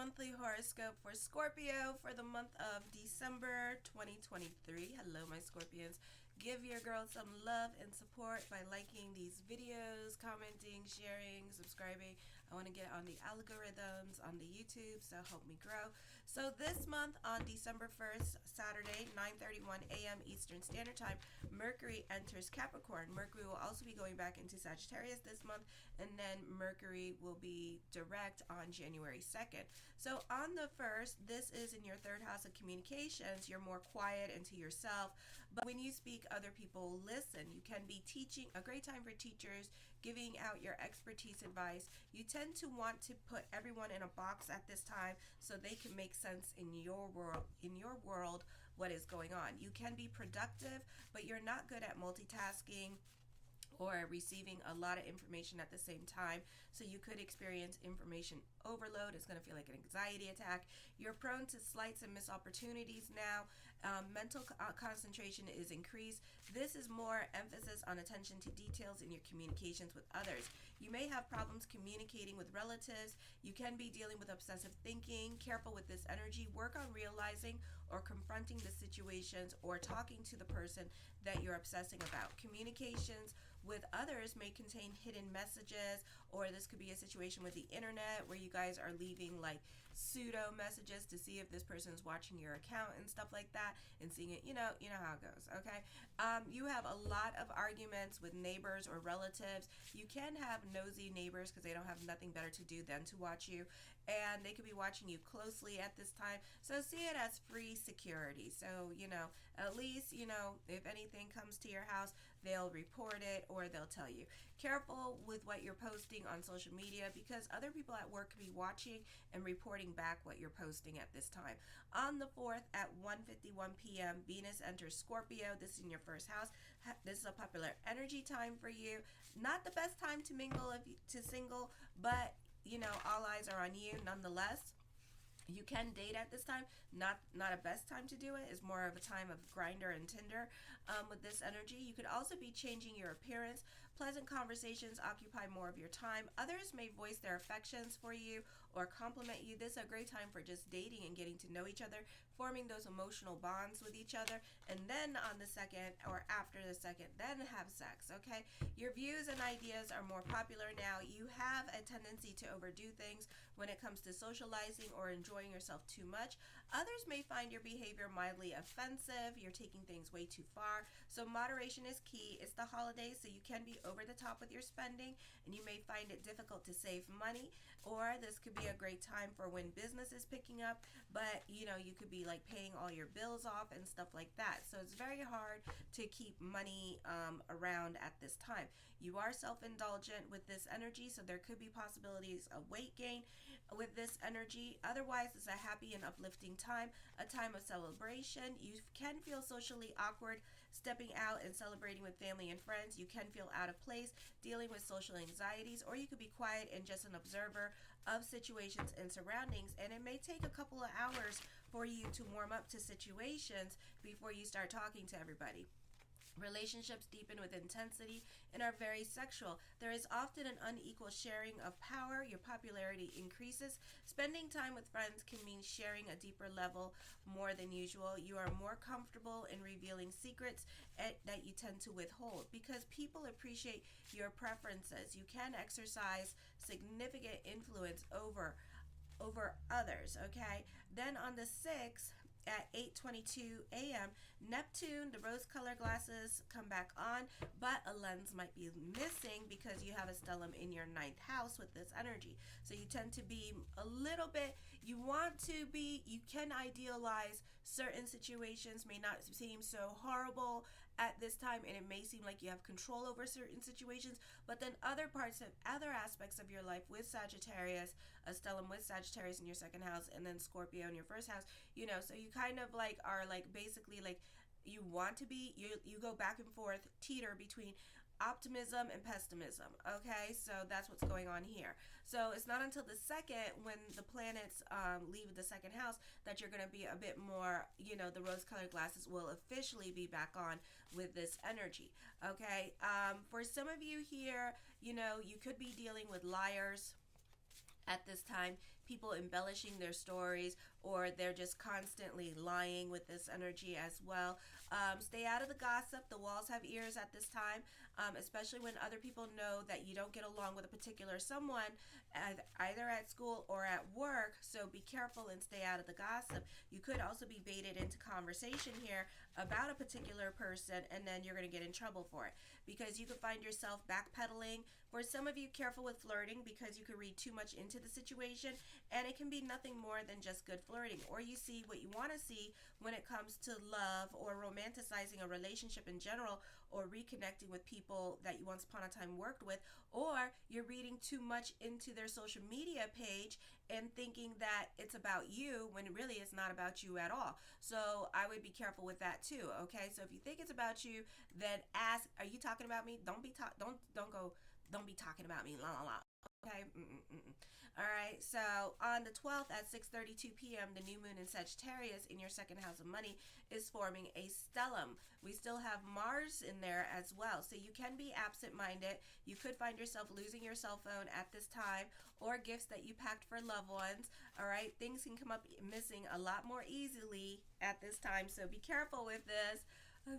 monthly horoscope for Scorpio for the month of December 2023. Hello, my Scorpions. Give your girl some love and support by liking these videos, commenting, sharing, subscribing. I want to get on the algorithms on the YouTube, so help me grow. So this month on December 1st, Saturday, 9:31 a.m. Eastern Standard Time, Mercury enters Capricorn. Mercury will also be going back into Sagittarius this month, and then Mercury will be direct on January 2nd. So on the 1st, this is in your third house of communications. You're more quiet and to yourself, but when you speak, other people listen. You can be teaching, a great time for teachers, giving out your expertise advice. You tend to want to put everyone in a box at this time so they can make sense in your world, what is going on. You can be productive, but you're not good at multitasking or receiving a lot of information at the same time. So you could experience information overload. It's going to feel like an anxiety attack. You're prone to slights and missed opportunities now. Mental concentration is increased. This is more emphasis on attention to details in your communications with others. You may have problems communicating with relatives. You can be dealing with obsessive thinking. Careful with this energy. Work on realizing or confronting the situations or talking to the person that you're obsessing about. Communications with others may contain hidden messages, or this could be a situation with the internet where you guys are leaving like pseudo messages to see if this person is watching your account and stuff like that, and seeing it, you know how it goes. Okay. You have a lot of arguments with neighbors or relatives. You can have nosy neighbors because they don't have nothing better to do than to watch you, and they could be watching you closely at this time. So see it as free security. So at least if anything comes to your house, they'll report it or they'll tell you. Careful with what you're posting on social media because other people at work could be watching and reporting back what you're posting at this time. On the 4th at 1:51 p.m., Venus enters Scorpio. This is in your first house. This is a popular energy time for you. Not the best time to mingle to single, but all eyes are on you nonetheless. You can date at this time. Not a best time to do it. It's more of a time of Grindr and Tinder with this energy. You could also be changing your appearance. Pleasant conversations occupy more of your time. Others may voice their affections for you or compliment you. This is a great time for just dating and getting to know each other, forming those emotional bonds with each other, and then on the 2nd or after the 2nd, then have sex. Okay? Your views and ideas are more popular now. You have a tendency to overdo things when it comes to socializing or enjoying yourself too much. Others may find your behavior mildly offensive. You're taking things way too far. So moderation is key. It's the holidays, so you can be over the top with your spending, and you may find it difficult to save money. Or this could be a great time for when business is picking up, but you could be like paying all your bills off and stuff like that. So it's very hard to keep money around at this time. You are self-indulgent with this energy, so there could be possibilities of weight gain with this energy. Otherwise, it's a happy and uplifting time, a time of celebration. You can feel socially awkward stepping out and celebrating with family and friends. You can feel out of place dealing with social anxieties, or you could be quiet and just an observer of situations and surroundings. And it may take a couple of hours for you to warm up to situations before you start talking to everybody. Relationships deepen with intensity and are very sexual. There is often an unequal sharing of power. Your popularity increases. Spending time with friends can mean sharing a deeper level more than usual. You are more comfortable in revealing secrets that you tend to withhold because people appreciate your preferences. You can exercise significant influence over others. Okay. Then on the 6th at 8:22 a.m., Neptune, the rose color glasses come back on, but a lens might be missing because you have a stellium in your 9th house with this energy. So you tend to be a little bit, you can idealize certain situations, may not seem so horrible at this time, and it may seem like you have control over certain situations, but then other aspects of your life with Sagittarius, a stellium with Sagittarius in your 2nd house, and then Scorpio in your 1st house, so you kind of like are like basically like you want to be, you go back and forth, teeter between optimism and pessimism. Okay, so that's what's going on here. So it's not until the 2nd, when the planets leave the 2nd house, that you're going to be a bit more, the rose colored glasses will officially be back on with this energy. Okay, for some of you here, you could be dealing with liars at this time, people embellishing their stories, or they're just constantly lying with this energy as well. Stay out of the gossip. The walls have ears at this time, especially when other people know that you don't get along with a particular someone, either at school or at work. So be careful and stay out of the gossip. You could also be baited into conversation here about a particular person, and then you're going to get in trouble for it, because you could find yourself backpedaling. For some of you, careful with flirting, because you could read too much into the situation, and it can be nothing more than just good flirting, or you see what you want to see when it comes to love or romanticizing a relationship in general, or reconnecting with people that you once upon a time worked with, or you're reading too much into their social media page and thinking that it's about you when really it's not about you at all. So I would be careful with that too. Okay, so if you think it's about you, then ask, are you talking about me? Don't be don't be talking about me, la la la. Okay. All right, so on the 12th at 6:32 p.m., the new moon in Sagittarius in your second house of money is forming a stellium. We still have Mars in there as well, so you can be absent-minded. You could find yourself losing your cell phone at this time, or gifts that you packed for loved ones. All right, things can come up missing a lot more easily at this time, so be careful with this.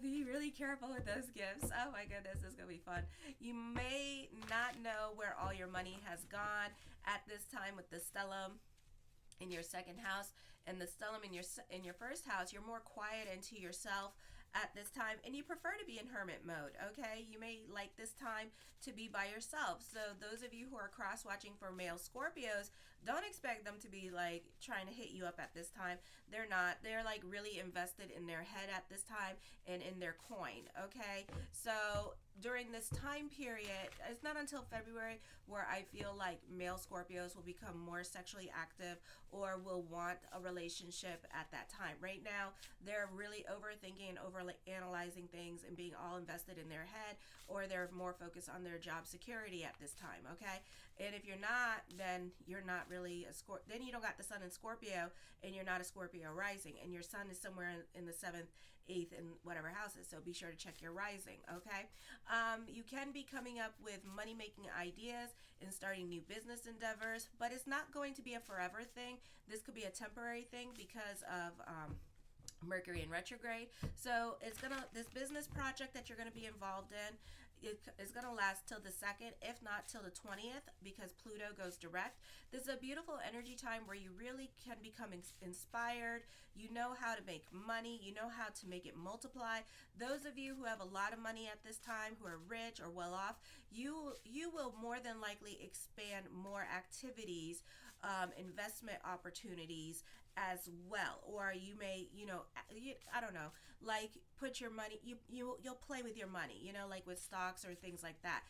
Be really careful with those gifts. Oh my goodness, this is gonna be fun. You may not know where all your money has gone at this time with the stellium in your second house and the stellium in your first house. You're more quiet into yourself at this time, and you prefer to be in hermit mode. Okay, you may like this time to be by yourself. So those of you who are cross watching for male Scorpios, don't expect them to be like trying to hit you up at this time. They're not. They're like really invested in their head at this time and in their coin. Okay, so during this time period, it's not until February where I feel like male Scorpios will become more sexually active or will want a relationship at that time. Right now, they're really overthinking and over analyzing things and being all invested in their head, or they're more focused on their job security at this time. Okay, and if you're not, then you're not really a Scorpio. Then you don't got the sun in Scorpio, and you're not a Scorpio rising, and your sun is somewhere in the 7th, 8th, and whatever houses. So be sure to check your rising. Okay, you can be coming up with money making ideas and starting new business endeavors, but it's not going to be a forever thing. This could be a temporary thing because of Mercury in retrograde. So this business project that you're gonna be involved in, it's gonna last till the 2nd, if not till the 20th, because Pluto goes direct. This is a beautiful energy time where you really can become inspired. You know how to make money. You know how to make it multiply. Those of you who have a lot of money at this time, who are rich or well off, you will more than likely expand more activities, investment opportunities as well. Or you may, I don't know, like put your money, you'll play with your money, like with stocks or things like that.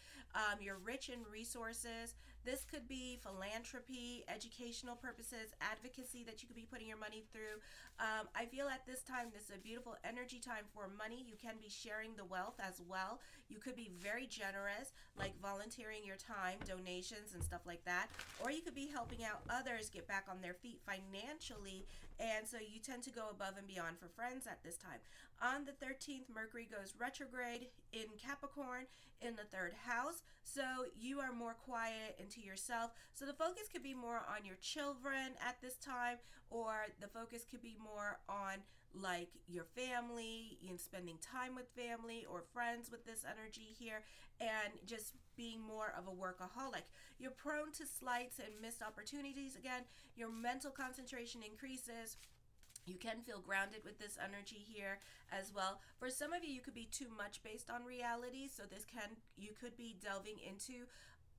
You're rich in resources. This could be philanthropy, educational purposes, advocacy that you could be putting your money through. I feel at this time, this is a beautiful energy time for money. You can be sharing the wealth as well. You could be very generous, like volunteering your time, donations, and stuff like that. Or you could be helping out others get back on their feet financially. And so you tend to go above and beyond for friends at this time. On the 13th, Mercury goes retrograde in Capricorn in the 3rd house. So you are more quiet into yourself. So the focus could be more on your children at this time, or the focus could be more on like your family and spending time with family or friends with this energy here, and just being more of a workaholic. You're prone to slights and missed opportunities. Again, your mental concentration increases. You can feel grounded with this energy here as well. For some of you, you could be too much based on reality. So you could be delving into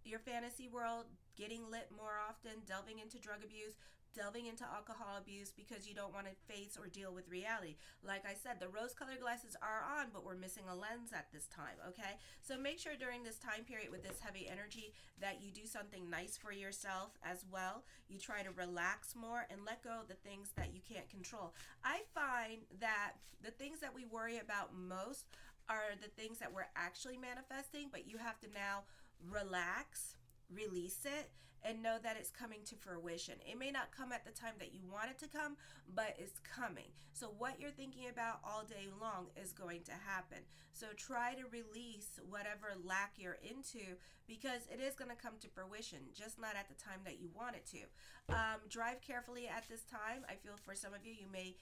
your fantasy world, getting lit more often, delving into drug abuse, delving into alcohol abuse, because you don't want to face or deal with reality. Like I said, the rose-colored glasses are on, but we're missing a lens at this time, okay? So make sure during this time period with this heavy energy that you do something nice for yourself as well. You try to relax more and let go of the things that you can't control. I find that the things that we worry about most are the things that we're actually manifesting, but you have to now relax, release it, and know that it's coming to fruition. It may not come at the time that you want it to come, but it's coming. So what you're thinking about all day long is going to happen. So try to release whatever lack you're into, because it is going to come to fruition, just not at the time that you want it to. Drive carefully at this time. I feel for some of you, you may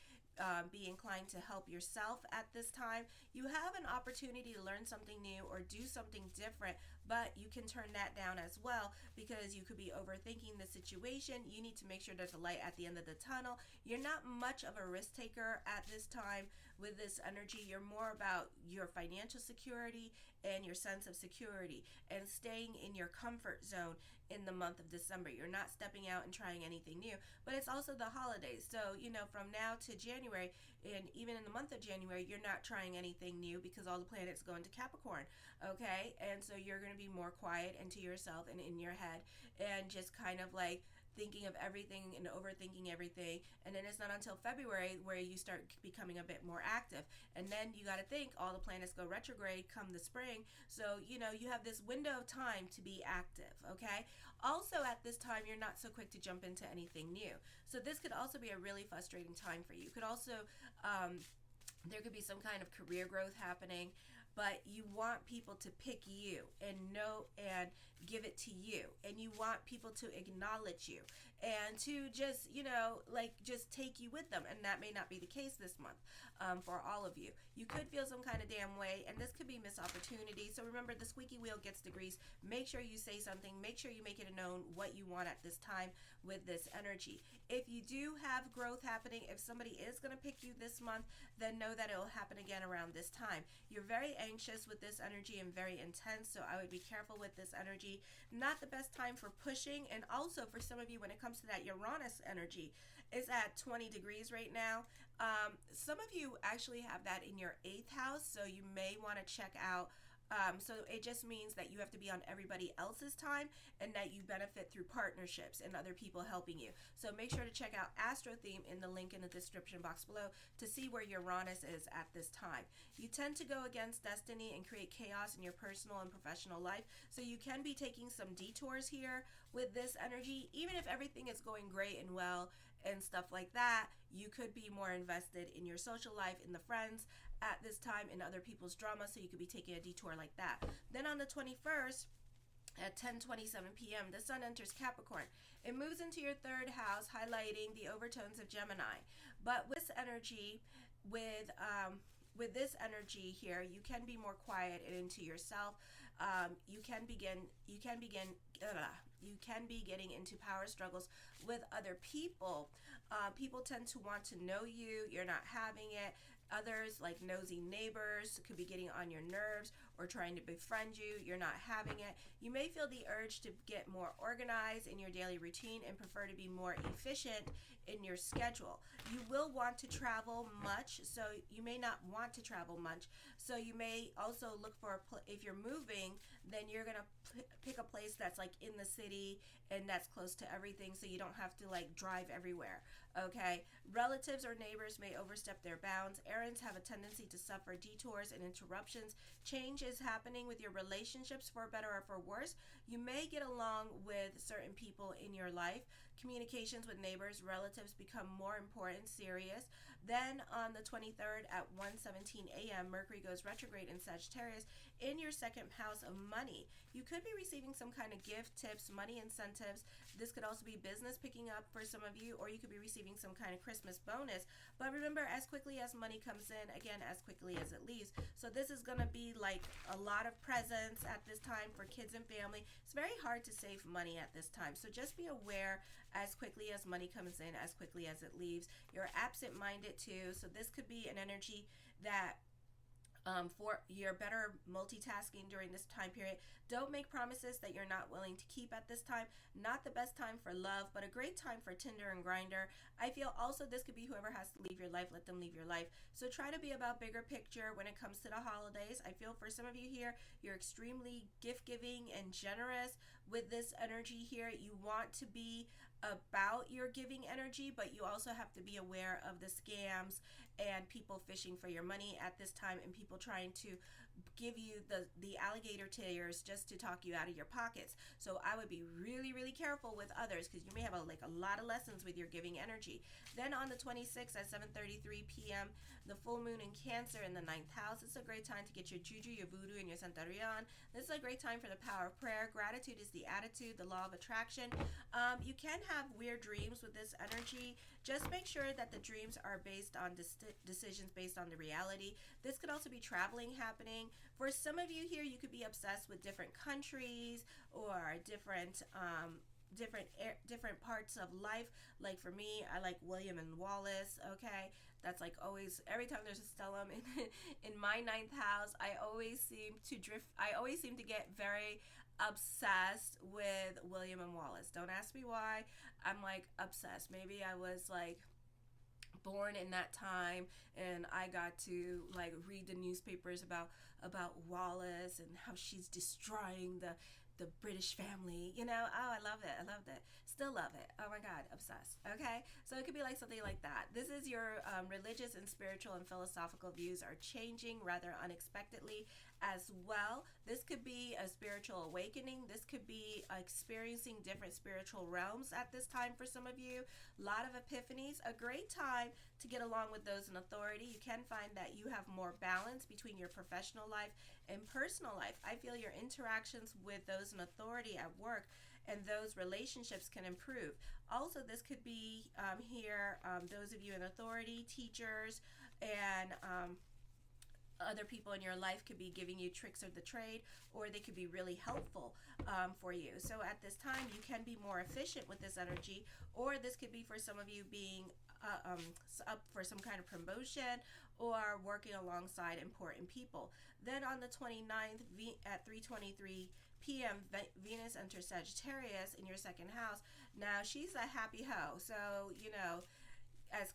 be inclined to help yourself at this time. You have an opportunity to learn something new or do something different, but you can turn that down as well, because you could be overthinking the situation. You need to make sure there's a light at the end of the tunnel. You're not much of a risk taker at this time with this energy. You're more about your financial security and your sense of security and staying in your comfort zone in the month of December. You're not stepping out and trying anything new, but it's also the holidays. So, from now to January, and even in the month of January, you're not trying anything new because all the planets go into Capricorn, okay? And so you're going to be more quiet and to yourself and in your head, and just kind of like thinking of everything and overthinking everything. And then it's not until February where you start becoming a bit more active. And then you got to think all the planets go retrograde come the spring. So, you have this window of time to be active, okay? Also, at this time, you're not so quick to jump into anything new. So this could also be a really frustrating time for you. Could also, there could be some kind of career growth happening, but you want people to pick you and know and give it to you, and you want people to acknowledge you and to just just take you with them. And that may not be the case this month for all of you. You could feel some kind of damn way, and this could be missed opportunity. So remember, the squeaky wheel gets the grease. Make sure you say something. Make sure you make it known what you want at this time with this energy. If you do have growth happening, if somebody is going to pick you this month, then know that it will happen again around this time. You're very anxious with this energy and very intense, so I would be careful with this energy. Not the best time for pushing. And also for some of you, when it comes to that Uranus energy, it's at 20 degrees right now. Some of you actually have that in your 8th house, so you may want to check out. So it just means that you have to be on everybody else's time, and that you benefit through partnerships and other people helping you. So make sure to check out Astro Theme in the link in the description box below to see where Uranus is at this time. You tend to go against destiny and create chaos in your personal and professional life. So you can be taking some detours here with this energy. Even if everything is going great and well and stuff like that, you could be more invested in your social life, in the friends at this time, in other people's drama, so you could be taking a detour like that. Then on the 21st at 10:27 p.m., the sun enters Capricorn. It moves into your 3rd house, highlighting the overtones of Gemini. But with this energy, with this energy here, you can be more quiet and into yourself. You can be getting into power struggles with other people. People tend to want to know you. You're not having it. Others, like nosy neighbors, could be getting on your nerves or trying to befriend you. You're not having it. You may feel the urge to get more organized in your daily routine and prefer to be more efficient in your schedule. You will want to travel much, so you may not want to travel much. So you may also look for if you're moving, then you're going to pick a place that's like in the city and that's close to everything, so you don't have to like drive everywhere. Okay, relatives or neighbors may overstep their bounds. Errands have a tendency to suffer detours and interruptions. Change is happening with your relationships, for better or for worse. You may get along with certain people in your life. Communications with neighbors, relatives become more important, serious. Then on the 23rd at 1:17 a.m., Mercury goes retrograde in Sagittarius in your 2nd house of money. You could be receiving some kind of gift, tips, money incentives. This could also be business picking up for some of you, or you could be receiving some kind of Christmas bonus. But remember, as quickly as money comes in, again, as quickly as it leaves. So this is going to be like a lot of presents at this time for kids and family. It's very hard to save money at this time. So just be aware as quickly as money comes in, as quickly as it leaves. You're absent-minded too. So this could be an energy that for you're better multitasking during this time period. Don't make promises that you're not willing to keep at this time. Not the best time for love, but a great time for Tinder and Grindr. I feel also this could be whoever has to leave your life, let them leave your life. So try to be about bigger picture when it comes to the holidays. I feel for some of you here, you're extremely gift-giving and generous with this energy here. You want to be about your giving energy, but you also have to be aware of the scams and people fishing for your money at this time, and people trying to give you the alligator tears just to talk you out of your pockets. So I would be really, really careful with others, because you may have a lot of lessons with your giving energy. Then on the 26th at 7:33 p.m., the full moon in Cancer in the 9th house. It's a great time to get your juju, your voodoo, and your santeria. This is a great time for the power of prayer. Gratitude is the attitude, the law of attraction. You can have weird dreams with this energy. Just make sure that the dreams are based on decisions based on the reality. This could also be traveling happening. For some of you here, you could be obsessed with different countries or different parts of life. Like for me, I like William and Wallace. Okay, that's like always, every time there's a stellium in my 9th house, I always seem to drift. I always seem to get very obsessed with William and Wallace. Don't ask me why. I'm like obsessed. Maybe I was like born in that time and I got to like read the newspapers about Wallace and how she's destroying the British family, you know. Oh, I love it. I loved it. Still love it. Oh my God, obsessed. Okay, so it could be like something like that. This is your religious and spiritual and philosophical views are changing rather unexpectedly as well. This could be a spiritual awakening. This could be experiencing different spiritual realms at this time for some of you. A lot of epiphanies. A great time to get along with those in authority. You can find that you have more balance between your professional life and personal life. I feel your interactions with those in authority at work and those relationships can improve. Also, this could be those of you in authority, teachers, and other people in your life could be giving you tricks of the trade, or they could be really helpful for you. So at this time, you can be more efficient with this energy, or this could be for some of you being up for some kind of promotion or working alongside important people. Then on the 29th at 3:23 p.m., Venus enters Sagittarius in your 2nd house. Now she's a happy hoe, so you know, as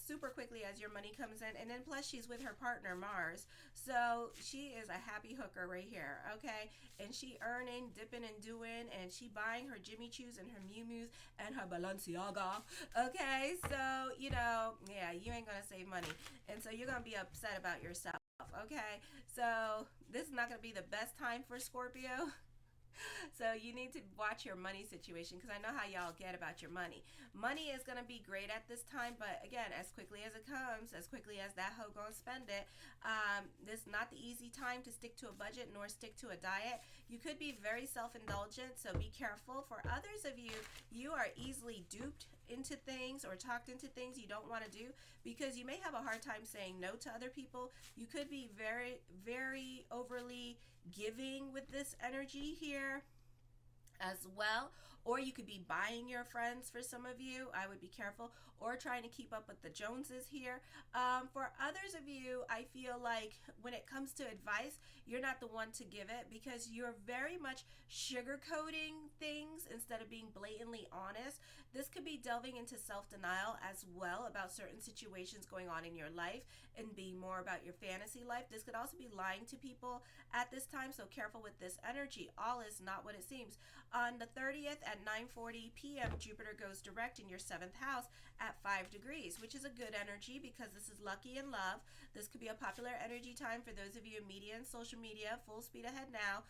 super quickly as your money comes in, and then plus she's with her partner Mars, so she is a happy hooker right here. Okay, and she earning, dipping and doing, and she buying her Jimmy Choos and her Miu Mius and her Balenciaga. Okay, so you know, yeah, you ain't gonna save money, and so you're gonna be upset about yourself. Okay, so this is not gonna be the best time for Scorpio. So you need to watch your money situation, because I know how y'all get about your money. Money is going to be great at this time, but again, as quickly as it comes, as quickly as that hoe gonna spend it. This is not the easy time to stick to a budget nor stick to a diet. You could be very self-indulgent, so be careful. For others of you, you are easily duped into things or talked into things you don't want to do, because you may have a hard time saying no to other people. You could be very, very overly giving with this energy here as well, or you could be buying your friends. For some of you, I would be careful, or trying to keep up with the Joneses here. For others of you, I feel like when it comes to advice, you're not the one to give it, because you're very much sugarcoating things instead of being blatantly honest. This could be delving into self-denial as well about certain situations going on in your life and being more about your fantasy life. This could also be lying to people at this time, so careful with this energy. All is not what it seems. On the 30th at 9:40 p.m., Jupiter goes direct in your 7th house at 5 degrees, which is a good energy because this is lucky in love. This could be a popular energy time for those of you in media and social media. Full speed ahead now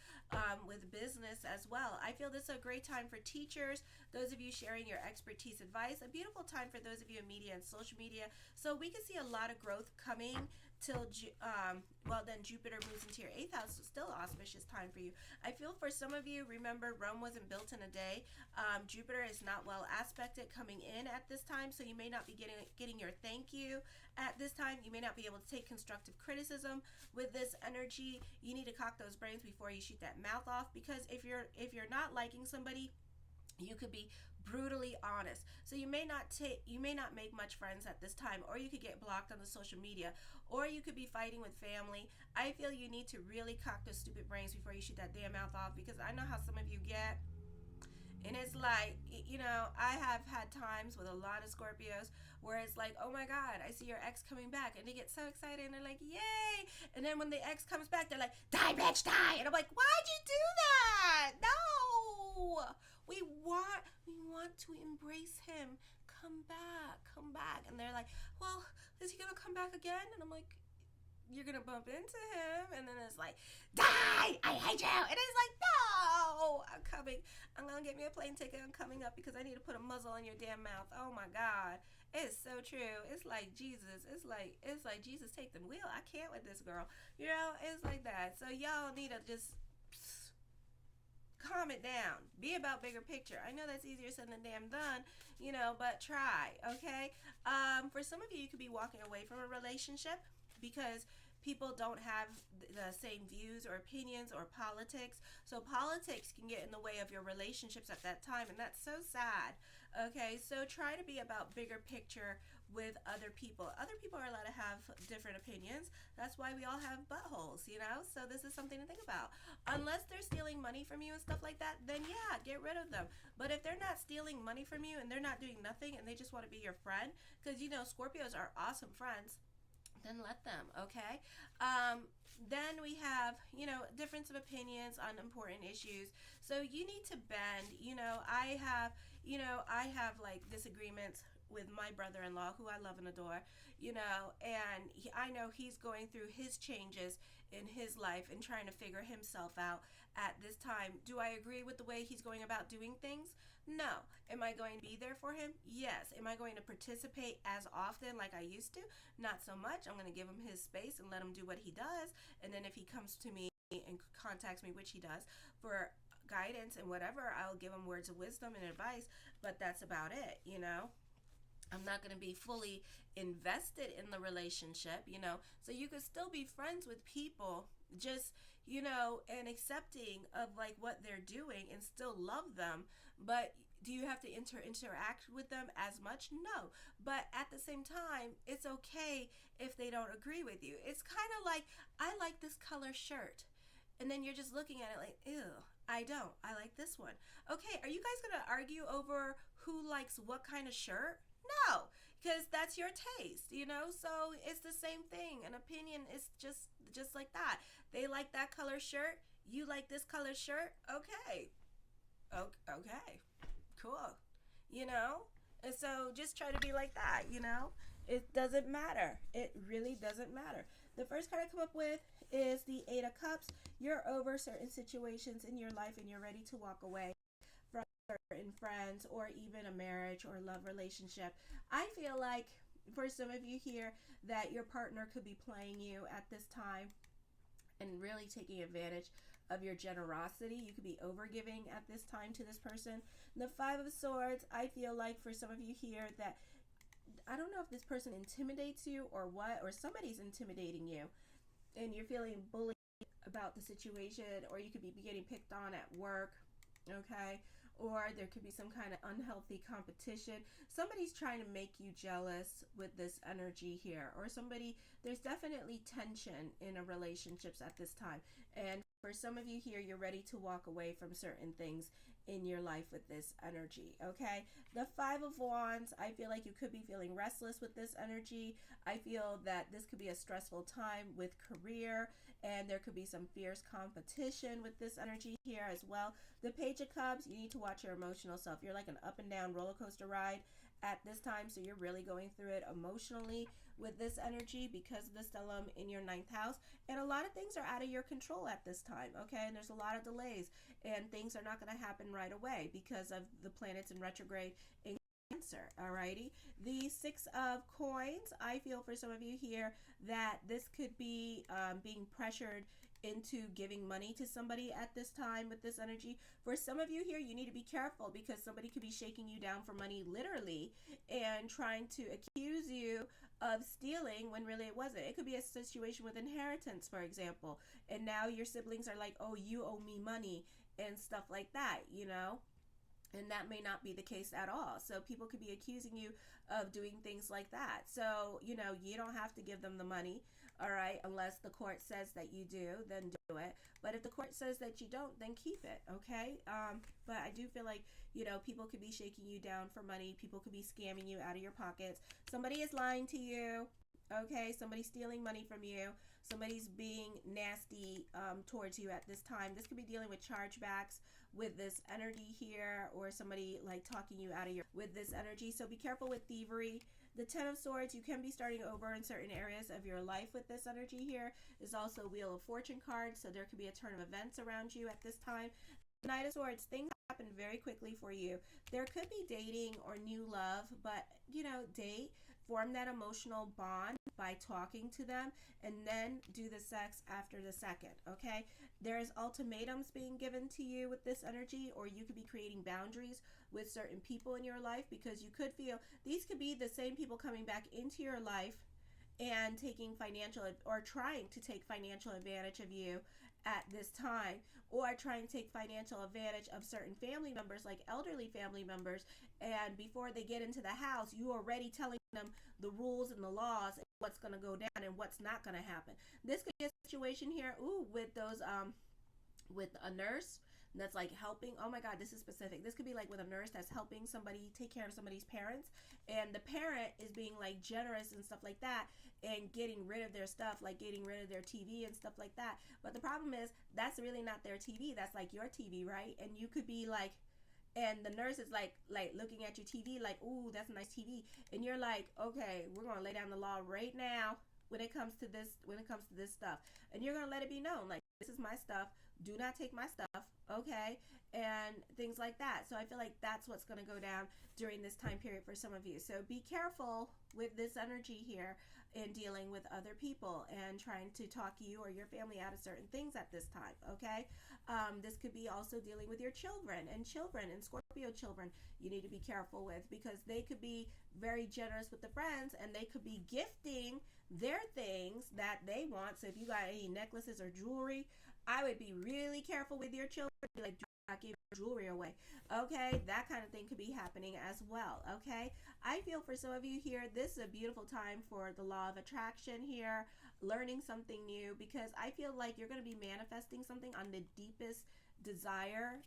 with business as well. I feel this is a great time for teachers, those of you sharing your expertise, advice. A beautiful time for those of you in media and social media. So we can see a lot of growth coming till then Jupiter moves into your 8th house, so still auspicious time for you. I feel for some of you, remember, Rome wasn't built in a day. Jupiter is not well aspected coming in at this time, so you may not be getting your thank you at this time. You may not be able to take constructive criticism with this energy. You need to cock those brains before you shoot that mouth off, because if you're not liking somebody, you could be brutally honest. So you may not make much friends at this time, or you could get blocked on the social media, or you could be fighting with family. I feel you need to really cock those stupid brains before you shoot that damn mouth off, because I know how some of you get. And it's like, you know, I have had times with a lot of Scorpios where it's like, oh my God, I see your ex coming back. And they get so excited and they're like, yay. And then when the ex comes back, they're like, die, bitch, die. And I'm like, why'd you do that? No. We want to embrace him. Come back, come back. And they're like, well, is he going to come back again? And I'm like, you're gonna bump into him, and then it's like, die, I hate you, and it's like, no, I'm coming, I'm gonna get me a plane ticket, I'm coming up because I need to put a muzzle on your damn mouth. Oh my God, it's so true. It's like Jesus. It's like Jesus, take the wheel. I can't with this girl. You know, it's like that. So y'all need to just calm it down. Be about bigger picture. I know that's easier said than damn done, you know, but try, okay? For some of you, you could be walking away from a relationship because people don't have the same views or opinions or politics. So politics can get in the way of your relationships at that time, and that's so sad. Okay, so try to be about bigger picture with other people. Other people are allowed to have different opinions. That's why we all have buttholes, you know? So this is something to think about. Unless they're stealing money from you and stuff like that, then yeah, get rid of them. But if they're not stealing money from you and they're not doing nothing and they just want to be your friend, because you know, Scorpios are awesome friends, then let them, okay? Then we have, you know, difference of opinions on important issues. So you need to bend. I have like disagreements with my brother-in-law, who I love and adore, you know, and I know he's going through his changes in his life and trying to figure himself out at this time. Do I agree with the way he's going about doing things? No. Am I going to be there for him? Yes. Am I going to participate as often like I used to? Not so much. I'm going to give him his space and let him do what he does. And then if he comes to me and contacts me, which he does, for guidance and whatever, I'll give him words of wisdom and advice, but that's about it, you know? I'm not going to be fully invested in the relationship, you know? So you could still be friends with people, just, you know, and accepting of like what they're doing and still love them, but do you have to interact with them as much? No. But at the same time, it's okay if they don't agree with you. It's kind of like, I like this color shirt. And then you're just looking at it like, ew, I don't. I like this one. Okay, are you guys going to argue over who likes what kind of shirt? No, because that's your taste, you know? So it's the same thing. An opinion is just like that. They like that color shirt. You like this color shirt. Okay. Okay. Cool. You know? And so just try to be like that, you know? It doesn't matter. It really doesn't matter. The first card I come up with is the Eight of Cups. You're over certain situations in your life and you're ready to walk away from certain friends or even a marriage or love relationship. I feel like for some of you here that your partner could be playing you at this time and really taking advantage of your generosity. You could be overgiving at this time to this person. The Five of Swords, I feel like for some of you here that, I don't know if this person intimidates you or what, or somebody's intimidating you and you're feeling bullied about the situation, or you could be getting picked on at work, okay? Or there could be some kind of unhealthy competition. Somebody's trying to make you jealous with this energy here, or there's definitely tension in a relationships at this time. And for some of you here, you're ready to walk away from certain things in your life with this energy, okay? The Five of Wands, I feel like you could be feeling restless with this energy. I feel that this could be a stressful time with career, and there could be some fierce competition with this energy here as well. The Page of Cups, you need to watch your emotional self. You're like an up and down roller coaster ride at this time, so you're really going through it emotionally with this energy because of the stellium in your 9th house, and a lot of things are out of your control at this time, okay? And there's a lot of delays, and things are not going to happen right away because of the planets in retrograde in Cancer. Alrighty, the Six of Coins, I feel for some of you here that this could be being pressured into giving money to somebody at this time with this energy. For some of you here, you need to be careful because somebody could be shaking you down for money literally and trying to accuse you of stealing when really it wasn't. It could be a situation with inheritance, for example, and now your siblings are like, oh, you owe me money and stuff like that, you know? And that may not be the case at all. So people could be accusing you of doing things like that. So, you know, you don't have to give them the money, all right? Unless the court says that you do, then do it. But if the court says that you don't, then keep it, okay? But I do feel like, you know, people could be shaking you down for money. People could be scamming you out of your pockets. Somebody is lying to you, okay? Somebody's stealing money from you. Somebody's being nasty towards you at this time. This could be dealing with chargebacks with this energy here, or somebody like talking you out of your with this energy. So be careful with thievery The Ten of Swords, you can be starting over in certain areas of your life with this energy here. Is also Wheel of Fortune card, so there could be a turn of events around you at this time. The Knight of Swords, things happen very quickly for you. There could be dating or new love, but date, form that emotional bond by talking to them, and then do the sex after the second. Okay, there's ultimatums being given to you with this energy, or you could be creating boundaries with certain people in your life, because you could feel these could be the same people coming back into your life and taking financial or trying to take financial advantage of you at this time, or trying to take financial advantage of certain family members, like elderly family members, and before they get into the house, you are already telling them the rules and the laws and what's going to go down and what's not going to happen. This could be a situation here, with those with a nurse that's like helping. Oh my god, this is specific. This could be like with a nurse that's helping somebody take care of somebody's parents, and the parent is being like generous and stuff like that, and getting rid of their stuff, like getting rid of their TV and stuff like that. But the problem is that's really not their TV. That's like your TV, right? And you could be like, and the nurse is like looking at your TV like, ooh, that's a nice TV, and you're like, okay, we're gonna lay down the law right now when it comes to this stuff, and you're gonna let it be known, like, this is my stuff, do not take my stuff, okay, and things like that. So I feel like that's what's going to go down during this time period for some of you. So be careful with this energy here in dealing with other people and trying to talk you or your family out of certain things at this time, okay? This could be also dealing with your children and Scorpio children you need to be careful with, because they could be very generous with the friends, and they could be gifting their things that they want. So if you got any necklaces or jewelry, I would be really careful with your children. Like, do not give your jewelry away. Okay, that kind of thing could be happening as well. Okay, I feel for some of you here, this is a beautiful time for the law of attraction here, learning something new, because I feel like you're going to be manifesting something on the deepest desire.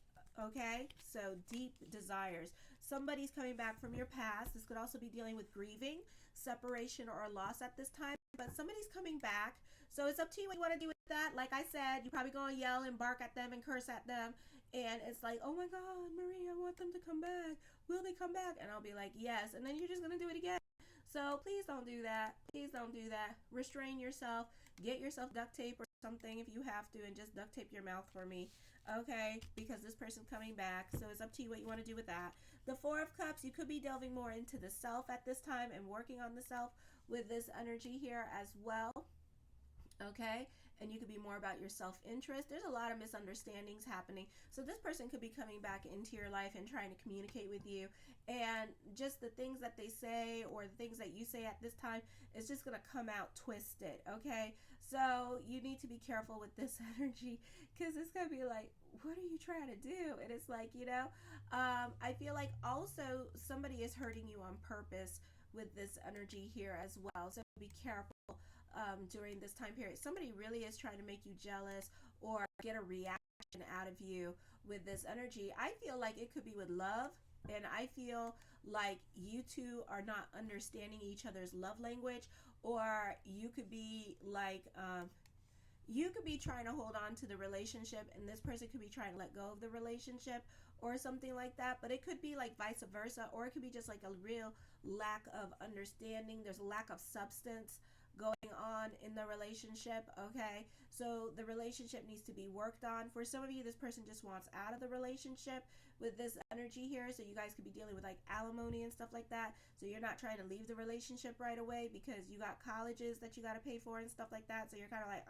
Okay, so deep desires. Somebody's coming back from your past. This could also be dealing with grieving, separation, or loss at this time, but somebody's coming back. So it's up to you what you want to do with that. Like I said, you're probably going to yell and bark at them and curse at them. And it's like, oh my God, Marie, I want them to come back. Will they come back? And I'll be like, yes. And then you're just going to do it again. So please don't do that. Please don't do that. Restrain yourself. Get yourself duct tape or something if you have to, and just duct tape your mouth for me. Okay? Because this person's coming back. So it's up to you what you want to do with that. The Four of Cups, you could be delving more into the self at this time and working on the self with this energy here as well. Okay, and you could be more about your self-interest. There's a lot of misunderstandings happening, so this person could be coming back into your life and trying to communicate with you, and just the things that they say or the things that you say at this time is just going to come out twisted. Okay, so you need to be careful with this energy, because it's going to be like, what are you trying to do? And it's like, I feel like also somebody is hurting you on purpose with this energy here as well, so be careful during this time period. Somebody really is trying to make you jealous or get a reaction out of you with this energy. I feel like it could be with love, and I feel like you two are not understanding each other's love language, or you could be like you could be trying to hold on to the relationship, and this person could be trying to let go of the relationship or something like that. But it could be like vice versa, or it could be just like a real lack of understanding. There's a lack of substance going on in the relationship. Okay, so the relationship needs to be worked on. For some of you, this person just wants out of the relationship with this energy here, so you guys could be dealing with like alimony and stuff like that. So you're not trying to leave the relationship right away because you got colleges that you got to pay for and stuff like that. So you're kind of like,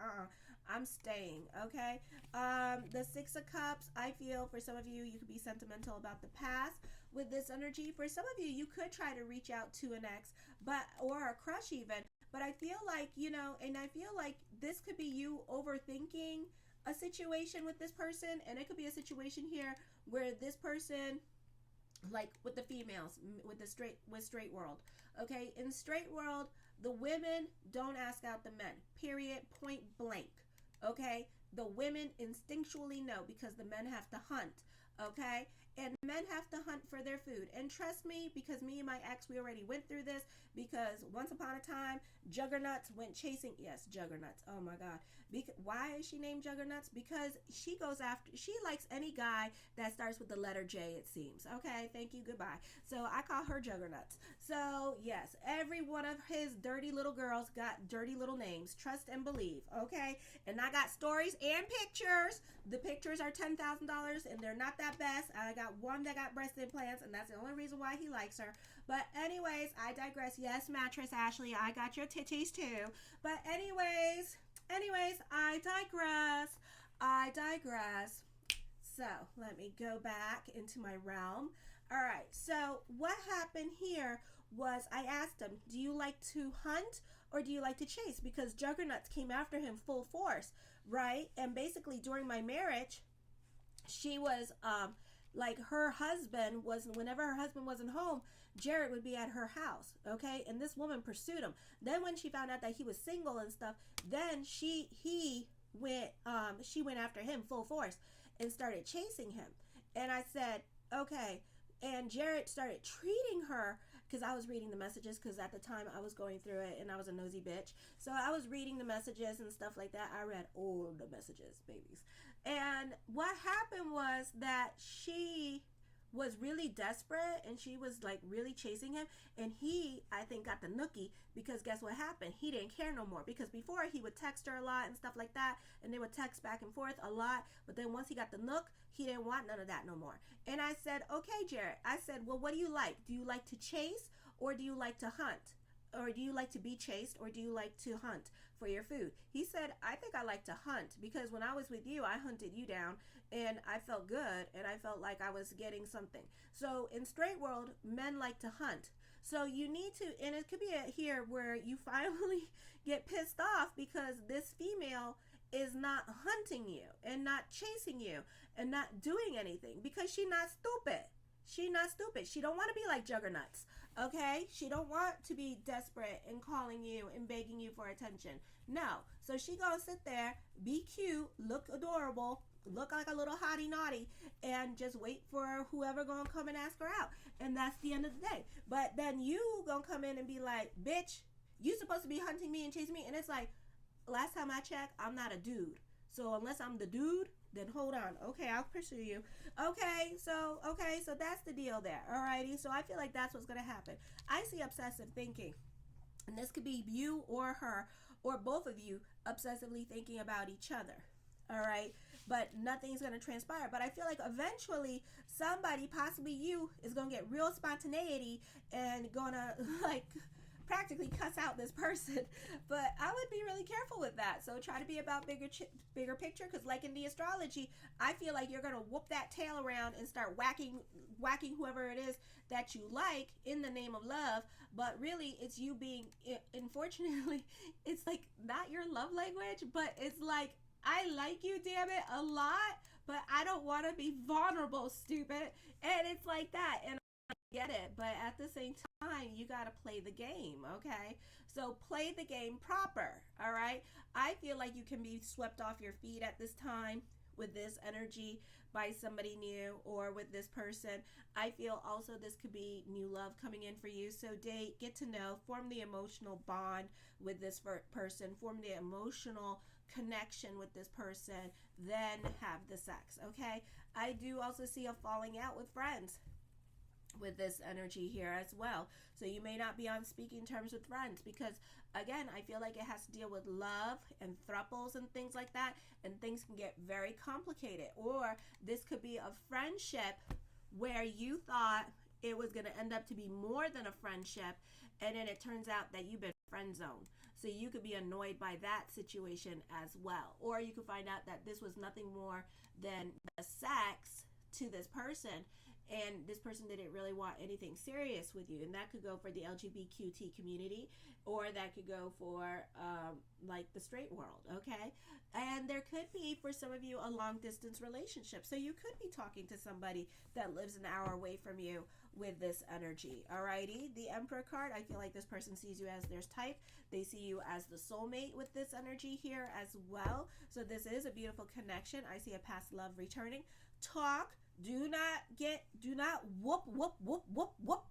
I'm staying. Okay, the Six of Cups, I feel for some of you, you could be sentimental about the past with this energy. For some of you, you could try to reach out to an ex, or a crush even. But I feel like, and I feel like this could be you overthinking a situation with this person. And it could be a situation here where this person, like with the females, with straight world. Okay, in straight world, the women don't ask out the men, period, point blank. Okay, the women instinctually know, because the men have to hunt. Okay, And men have to hunt for their food. And trust me, because me and my ex, we already went through this, because once upon a time, Juggernauts went chasing, yes, Juggernauts, oh my God. Why is she named Juggernauts? Because she goes after, she likes any guy that starts with the letter J, it seems. Okay, thank you, goodbye. So I call her Juggernauts. So yes, every one of his dirty little girls got dirty little names. Trust and believe, okay? And I got stories and pictures. The pictures are $10,000 and they're not that best. I got one that got breast implants, and that's the only reason why he likes her. But anyways, I digress. Yes, mattress Ashley, I got your titties too. But anyways, I digress. So let me go back into my realm. All right, so what happened here was I asked him, do you like to hunt or do you like to chase? Because Juggernauts came after him full force, right? And basically during my marriage, she was like, her husband was, whenever her husband wasn't home, Jared would be at her house, okay? And this woman pursued him. Then when she found out that he was single and stuff, then she went after him full force and started chasing him. And I said, okay. And Jared started treating her, because I was reading the messages, because at the time I was going through it and I was a nosy bitch. So I was reading the messages and stuff like that. I read all the messages, babies. And what happened was that she was really desperate and she was like really chasing him, and he, I think, got the nookie, because guess what happened? He didn't care no more, because before he would text her a lot and stuff like that, and they would text back and forth a lot, but then once he got the nook, he didn't want none of that no more. And I said, okay, Jared, I said, well, what do you like? Do you like to chase or do you like to hunt? Or do you like to be chased, or do you like to hunt for your food? He said, I think I like to hunt, because when I was with you, I hunted you down and I felt good and I felt like I was getting something. So in straight world, men like to hunt. So you need to, and it could be here where you finally get pissed off because this female is not hunting you and not chasing you and not doing anything, because she's not stupid. She's not stupid. She don't want to be like Juggernauts. Okay? She don't want to be desperate and calling you and begging you for attention. No. So she gonna sit there, be cute, look adorable, look like a little hottie naughty, and just wait for whoever gonna come and ask her out. And that's the end of the day. But then you gonna come in and be like, bitch, you supposed to be hunting me and chasing me. And it's like, last time I checked, I'm not a dude. So unless I'm the dude, then hold on. Okay, I'll pursue you. Okay, so that's the deal there. Alrighty, so I feel like that's what's gonna happen. I see obsessive thinking, and this could be you or her, or both of you obsessively thinking about each other. All right, but nothing's gonna transpire. But I feel like eventually somebody, possibly you, is gonna get real spontaneity and gonna like practically cuss out this person. But I would be really careful with that. So try to be about bigger picture, because like in the astrology, I feel like you're gonna whoop that tail around and start whacking whoever it is that you like in the name of love. But really, it's you being, unfortunately, it's like not your love language, but it's like, I like you, damn it, a lot, but I don't want to be vulnerable, stupid. And it's like that. And I get it. But at the same time, you got to play the game, okay? So play the game proper, all right? I feel like you can be swept off your feet at this time with this energy by somebody new or with this person. I feel also this could be new love coming in for you. So date, get to know, form the emotional bond with this person, form the emotional connection with this person, then have the sex, okay? I do also see a falling out with friends with this energy here as well. So you may not be on speaking terms with friends, because again, I feel like it has to deal with love and thruples and things like that, and things can get very complicated. Or this could be a friendship where you thought it was going to end up to be more than a friendship, and then it turns out that you've been friend zoned. So you could be annoyed by that situation as well. Or you could find out that this was nothing more than the sex to this person, and this person didn't really want anything serious with you. And that could go for the LGBTQT community, or that could go for like the straight world, okay? And there could be, for some of you, a long distance relationship. So you could be talking to somebody that lives an hour away from you with this energy. Alrighty, the Emperor card, I feel like this person sees you as their type. They see you as the soulmate with this energy here as well. So this is a beautiful connection. I see a past love returning. Talk, Do not whoop, whoop, whoop, whoop, whoop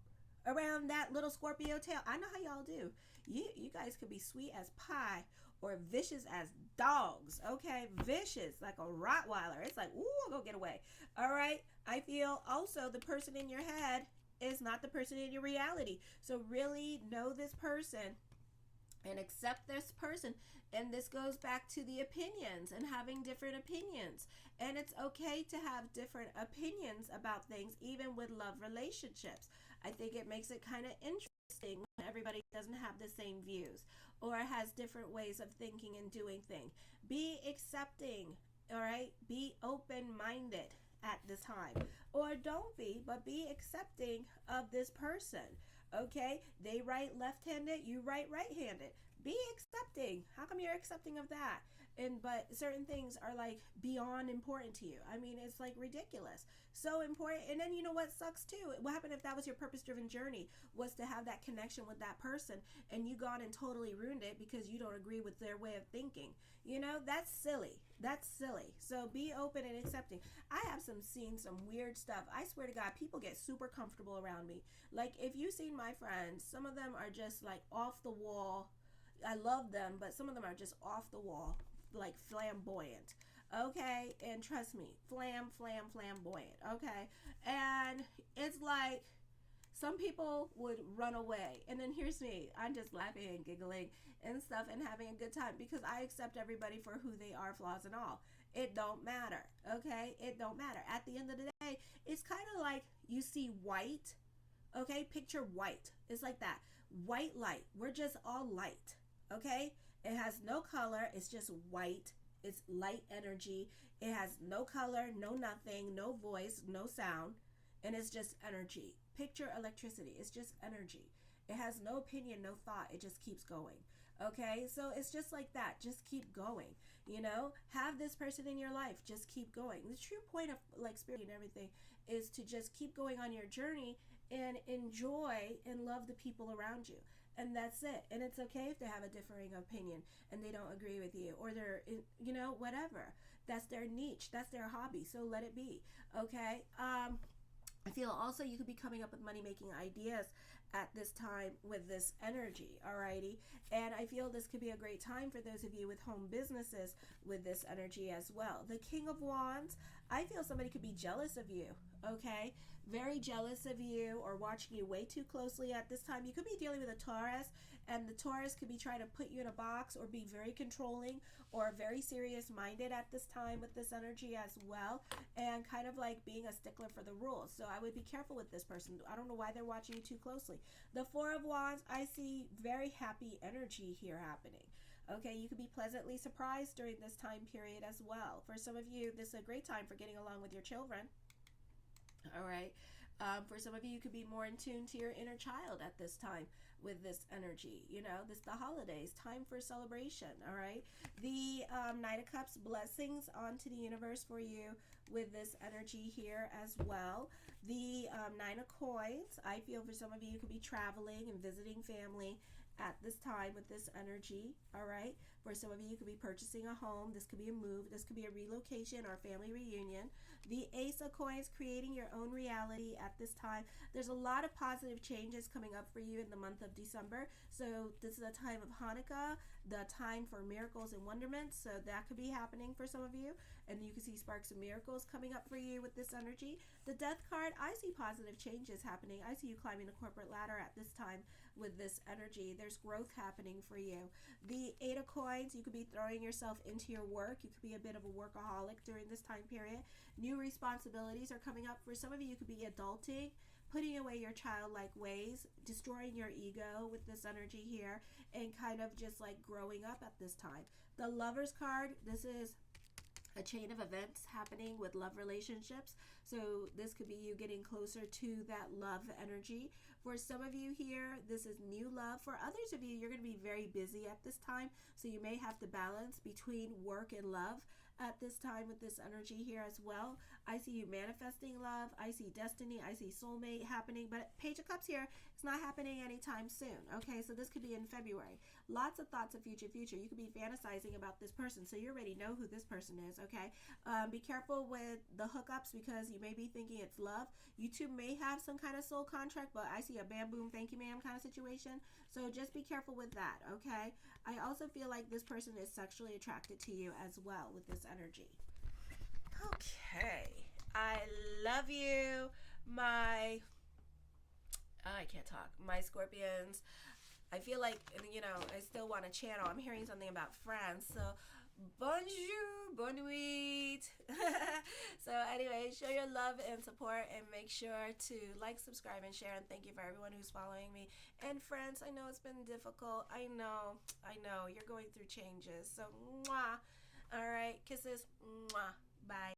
around that little Scorpio tail. I know how y'all do. You guys could be sweet as pie or vicious as dogs. Okay, vicious like a Rottweiler. It's like, ooh, I'll go get away. All right. I feel also the person in your head is not the person in your reality. So really know this person and accept this person. And this goes back to the opinions and having different opinions. And it's okay to have different opinions about things, even with love relationships. I think it makes it kind of interesting when everybody doesn't have the same views or has different ways of thinking and doing things. Be accepting, all right? Be open-minded at this time. Or don't be, but be accepting of this person, okay? They write left-handed, you write right-handed. Be accepting. How come you're accepting of that? But certain things are like beyond important to you. I mean, it's like ridiculous. So important. And then you know what sucks too? What happened if that was your purpose-driven journey, was to have that connection with that person, and you gone and totally ruined it because you don't agree with their way of thinking? You know, that's silly. That's silly. So be open and accepting. I have seen some weird stuff. I swear to God, people get super comfortable around me. Like if you've seen my friends, some of them are just like off the wall. I love them, but some of them are just off the wall, like flamboyant. Okay, and trust me, flamboyant. Okay, and it's like some people would run away, and then here's me. I'm just laughing and giggling and stuff and having a good time because I accept everybody for who they are, flaws and all. It don't matter. Okay, it don't matter. At the end of the day, it's kind of like you see white. Okay, picture white. It's like that. White light. We're just all light. Okay, it has no color. It's just white. It's light energy. It has no color, no nothing, no voice, no sound, and it's just energy. Picture electricity. It's just energy. It has no opinion, no thought. It just keeps going. Okay, so it's just like that. Just keep going. You know, have this person in your life. Just keep going. The true point of like spirit and everything is to just keep going on your journey and enjoy and love the people around you. And that's it. And it's okay if they have a differing opinion and they don't agree with you, or they're, you know, whatever. That's their niche. That's their hobby. So let it be. Okay. I feel also you could be coming up with money making ideas at this time with this energy. Alrighty. And I feel this could be a great time for those of you with home businesses with this energy as well. The King of Wands, I feel somebody could be jealous of you. Okay. Very jealous of you or watching you way too closely at this time. You could be dealing with a Taurus, and the Taurus could be trying to put you in a box or be very controlling or very serious minded at this time with this energy as well, and kind of like being a stickler for the rules. So I would be careful with this person. I don't know why they're watching you too closely. The Four of Wands, I see very happy energy here happening. Okay, you could be pleasantly surprised during this time period as well. For some of you, this is a great time for getting along with your children. All right. For some of you, you could be more in tune to your inner child at this time with this energy. You know, this the holidays, time for celebration. All right. The Knight of Cups, blessings onto the universe for you with this energy here as well. The Nine of Coins, I feel for some of you, you could be traveling and visiting family at this time with this energy. All right. For some of you, you could be purchasing a home. This could be a move. This could be a relocation or family reunion. The Ace of Coins, creating your own reality at this time. There's a lot of positive changes coming up for you in the month of December. So this is a time of Hanukkah, the time for miracles and wonderments. So that could be happening for some of you. And you can see sparks of miracles coming up for you with this energy. The Death card, I see positive changes happening. I see you climbing the corporate ladder at this time with this energy. There's growth happening for you. The Eight of Coins, you could be throwing yourself into your work. You could be a bit of a workaholic during this time period. New responsibilities are coming up. For some of you, you could be adulting, putting away your childlike ways, destroying your ego with this energy here, and kind of just like growing up at this time. The Lovers card, this is a chain of events happening with love relationships. So this could be you getting closer to that love energy. For some of you here, this is new love. For others of you, you're going to be very busy at this time. So you may have to balance between work and love at this time with this energy here as well. I see you manifesting love. I see destiny. I see soulmate happening. But Page of Cups here It's not happening anytime soon. Okay, so this could be in February. Lots of thoughts of future. You could be fantasizing about this person, so you already know who this person is. Okay, be careful with the hookups because you may be thinking it's love. You two may have some kind of soul contract, but I see a bam boom thank you ma'am kind of situation, so just be careful with that. Okay, I also feel like this person is sexually attracted to you as well with this energy. Okay, I love you, my I can't talk. My Scorpions. I feel like, I still want to channel. I'm hearing something about France. So, bonjour, bonne nuit. So, anyway, show your love and support and make sure to like, subscribe, and share. And thank you for everyone who's following me. And friends, I know it's been difficult. I know. You're going through changes. So, mwah. All right. Kisses. Mwah. Bye.